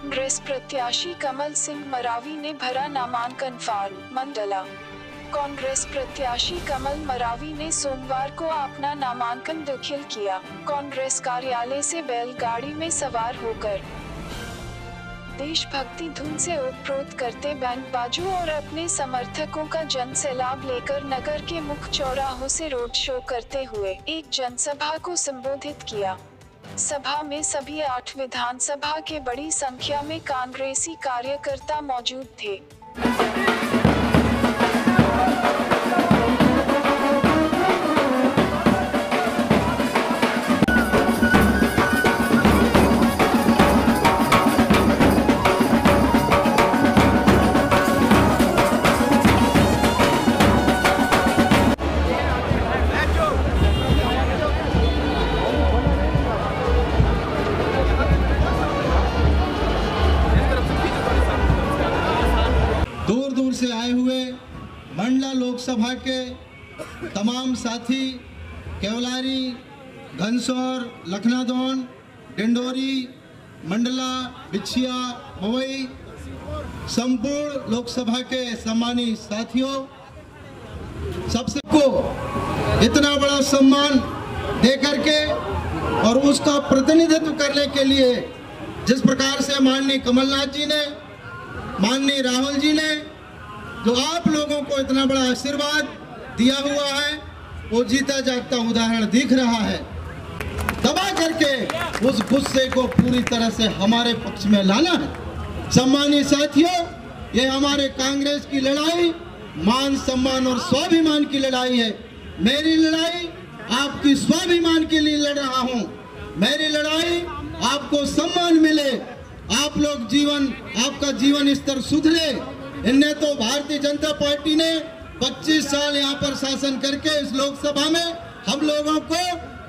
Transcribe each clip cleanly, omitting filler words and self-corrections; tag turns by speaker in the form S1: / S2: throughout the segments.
S1: कांग्रेस प्रत्याशी कमल सिंह मरावी ने भरा नामांकन फॉर्म। मंडला। कांग्रेस प्रत्याशी कमल मरावी ने सोमवार को अपना नामांकन दाखिल किया। कांग्रेस कार्यालय से बैलगाड़ी में सवार होकर देशभक्ति धुन से ओतप्रोत करते बैंडबाजों और अपने समर्थकों का जनसैलाब लेकर नगर के मुख्य चौराहों से रोड शो करते हुए एक जनसभा को संबोधित किया। सभा में सभी 8 विधानसभा के बड़ी संख्या में कांग्रेसी कार्यकर्ता मौजूद थे।
S2: दूर दूर से आए हुए मंडला लोकसभा के तमाम साथी, केवलारी, घनसौर, लखनादौन, डिंडोरी, मंडला, बिछिया, मवई, संपूर्ण लोकसभा के सम्मानित साथियों, सबसे को इतना बड़ा सम्मान देकर के और उसका प्रतिनिधित्व करने के लिए जिस प्रकार से माननीय कमलनाथ जी ने, माननीय राहुल जी ने जो आप लोगों को इतना बड़ा आशीर्वाद दिया हुआ है, वो जीता जागता उदाहरण दिख रहा है। दबा करके उस गुस्से को पूरी तरह से हमारे पक्ष में लाना है। सम्मानित साथियों, ये हमारे कांग्रेस की लड़ाई मान सम्मान और स्वाभिमान की लड़ाई है। मेरी लड़ाई आपकी स्वाभिमान के लिए लड़ रहा हूँ। मेरी लड़ाई आपको सम्मान मिले, आप लोग आपका जीवन स्तर सुधरे। इनने तो भारतीय जनता पार्टी ने 25 साल यहाँ पर शासन करके इस लोकसभा में हम लोगों को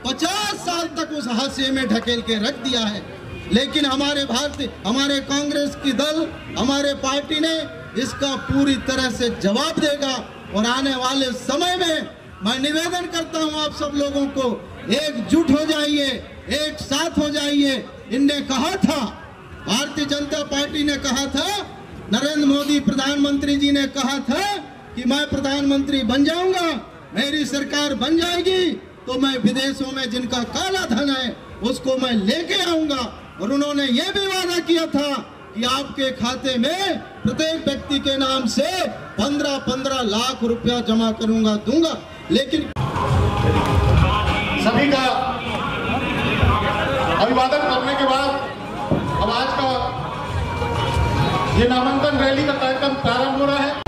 S2: 50 साल तक उस हाशिए में ढकेल के रख दिया है। लेकिन हमारे कांग्रेस की दल, हमारे पार्टी ने इसका पूरी तरह से जवाब देगा। और आने वाले समय में मैं निवेदन करता हूँ आप सब लोगों को, एकजुट हो जाइए, एक साथ हो जाइए। इनने कहा था, भारतीय जनता पार्टी ने कहा था, नरेंद्र मोदी प्रधानमंत्री जी ने कहा था कि मैं प्रधानमंत्री बन जाऊंगा, मेरी सरकार बन जाएगी तो मैं विदेशों में जिनका काला धन है उसको मैं लेके आऊंगा। और उन्होंने ये भी वादा किया था कि आपके खाते में प्रत्येक व्यक्ति के नाम से 15-15 लाख रुपया जमा दूंगा। लेकिन
S3: सभी का अभिवादन करने के बाद अब आज का ये नामांकन रैली का कार्यक्रम प्रारंभ हो रहा है।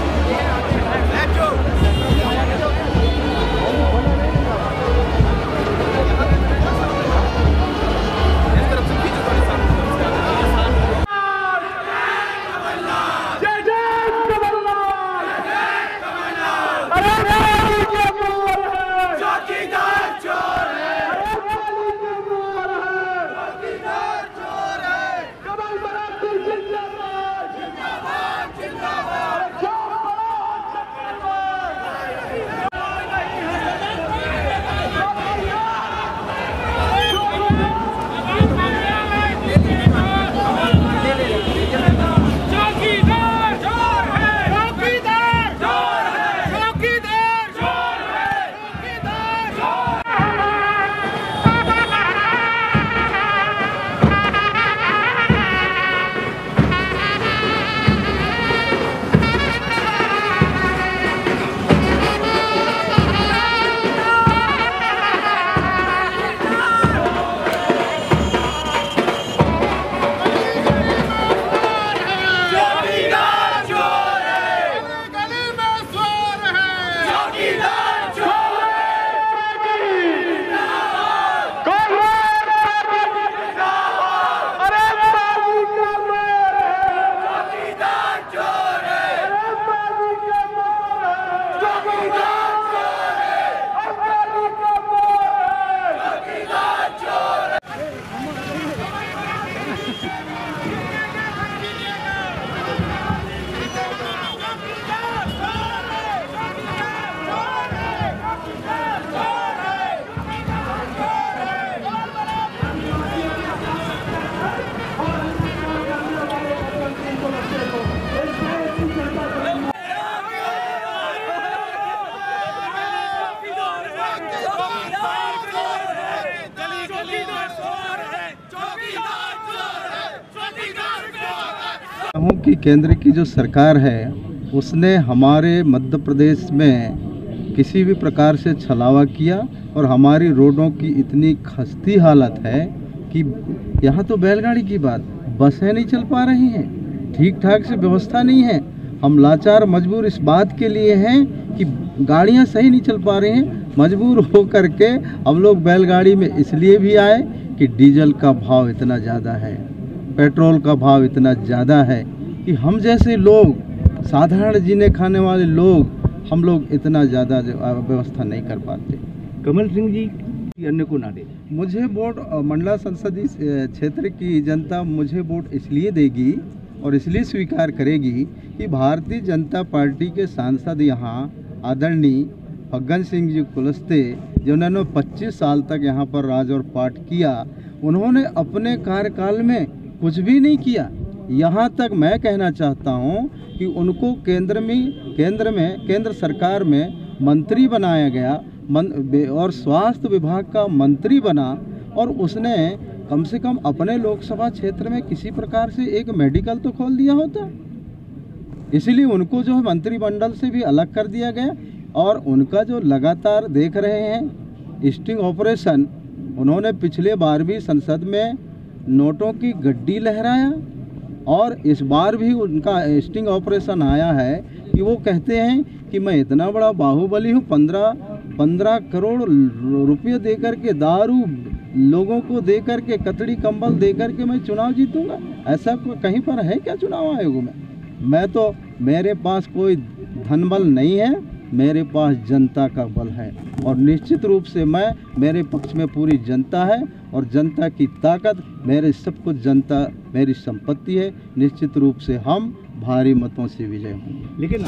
S4: जिंदाबाद हूँ कि केंद्र की जो सरकार है उसने हमारे मध्य प्रदेश में किसी भी प्रकार से छलावा किया और हमारी रोडों की इतनी खस्ती हालत है कि यहाँ तो बैलगाड़ी की बात, बसें नहीं चल पा रही हैं, ठीक ठाक से व्यवस्था नहीं है। हम लाचार मजबूर इस बात के लिए हैं कि गाड़ियाँ सही नहीं चल पा रही हैं। मजबूर हो कर के हम लोग बैलगाड़ी में इसलिए भी आए कि डीजल का भाव इतना ज़्यादा है, पेट्रोल का भाव इतना ज़्यादा है कि हम जैसे लोग, साधारण जीने खाने वाले लोग, हम लोग इतना ज़्यादा व्यवस्था नहीं कर पाते।
S5: कमल सिंह जी अन्य को ना दे।
S4: मुझे वोट मंडला संसदीय क्षेत्र की जनता मुझे वोट इसलिए देगी और इसलिए स्वीकार करेगी कि भारतीय जनता पार्टी के सांसद यहाँ आदरणीय फग्गन सिंह जी कुलस्ते, जिन्होंने 25 साल तक यहाँ पर राज और पाठ किया, उन्होंने अपने कार्यकाल में कुछ भी नहीं किया। यहाँ तक मैं कहना चाहता हूँ कि उनको केंद्र सरकार में मंत्री बनाया गया और स्वास्थ्य विभाग का मंत्री बना, और उसने कम से कम अपने लोकसभा क्षेत्र में किसी प्रकार से एक मेडिकल तो खोल दिया होता। इसलिए उनको जो है मंत्रिमंडल से भी अलग कर दिया गया। और उनका जो लगातार देख रहे हैं स्टिंग ऑपरेशन, उन्होंने पिछले बार भी संसद में नोटों की गड्डी लहराया और इस बार भी उनका स्टिंग ऑपरेशन आया है कि वो कहते हैं कि मैं इतना बड़ा बाहुबली हूँ, 15 करोड़ रुपये दे करके, दारू लोगों को दे करके, कतड़ी कंबल दे करके मैं चुनाव जीतूंगा। ऐसा कहीं पर है क्या चुनाव आयोग में? मैं तो, मेरे पास कोई धनबल नहीं है, मेरे पास जनता का बल है और निश्चित रूप से मेरे पक्ष में पूरी जनता है और जनता की ताकत, मेरे सब कुछ जनता मेरी संपत्ति है। निश्चित रूप से हम भारी मतों से विजय होंगे।
S5: लेकिन